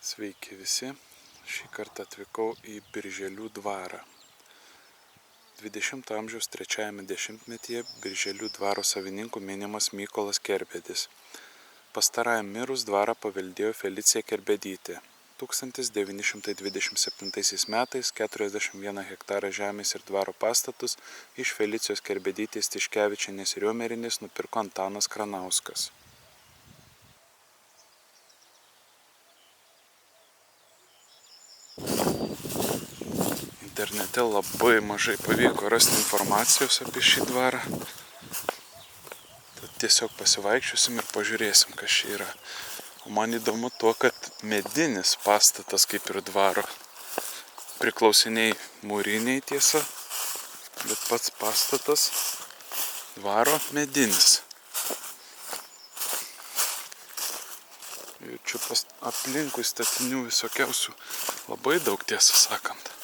Sveiki visi, šį kartą atvykau į Birželių dvarą. 20 amžiaus trečiajame dešimtmetyje Birželių dvaro savininku minimas Mykolas Kerbedis. Pastarajam mirus dvarą paveldėjo Felicija Kerbedytė. 1927 metais 41 hektarą žemės ir dvaro pastatus iš Felicijos Kerbedytės Tiškevičienės Riomerinės nupirko Antanas Kranauskas. Internete labai mažai pavyko rasti informacijos apie šį dvarą. Tad tiesiog pasivaikščiosim ir pažiūrėsim, kas čia yra. O man įdomu tuo, kad medinis pastatas kaip ir dvaro. Priklausiniai mūriniai tiesa, bet pats pastatas dvaro medinis. Ir čia aplinkui statinių visokiausių labai daug, tiesą sakant.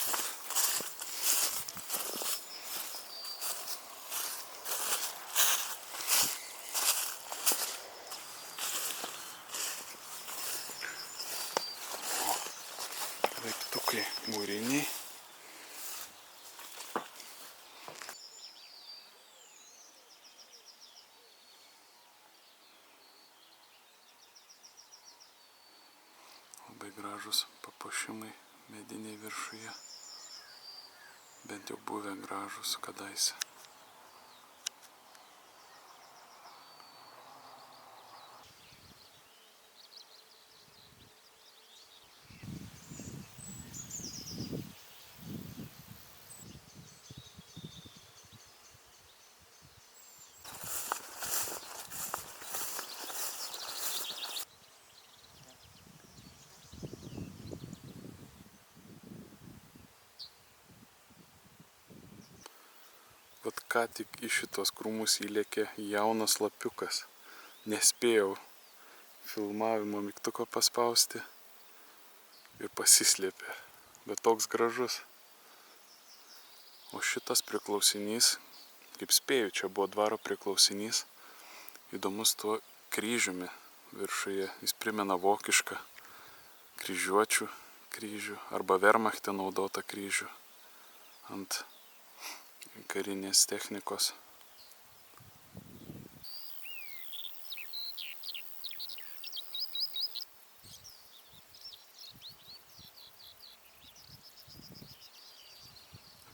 Daiktukai mūriniai. Labai gražus papuošimai mediniai viršuje. Bent jau buvę gražus kadaise. Vat ką tik į šitos krūmus įlėkė jaunas lapiukas. Nespėjau filmavimo mygtuko paspausti ir pasislėpė. Bet toks gražus. O šitas priklausinys, kaip spėju, čia buvo dvaro priklausinys, įdomus tuo kryžiumi viršuje. Jis primena vokišką kryžiuočių kryžių arba Wehrmachte naudotą kryžių ant karinės technikos.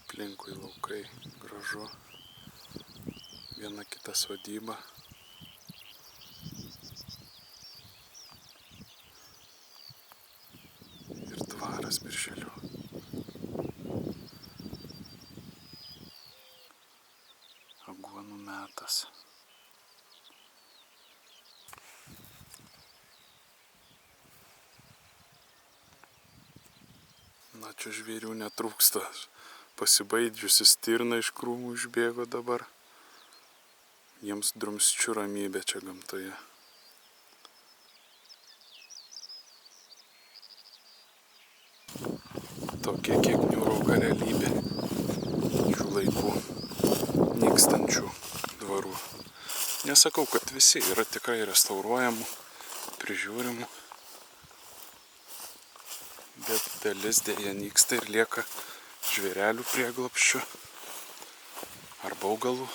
Aplinkui laukai, gražu. Viena kita sodyba. Ir dvaras Birželių. Aguonų metas. Na, čia žvėrių netrūksta. Pasibaidžiusi stirna iš krūmų išbėgo dabar. Jiems drumsčių ramybė čia gamtoje. Tokia kiek niūroka realybė šių laikų nykstančių dvarų. Nesakau, kad visi yra tikrai restauruojamų, prižiūrimų, bet dalis dėja nyksta ir lieka žvėrelių prieglobsčiu arba augalų.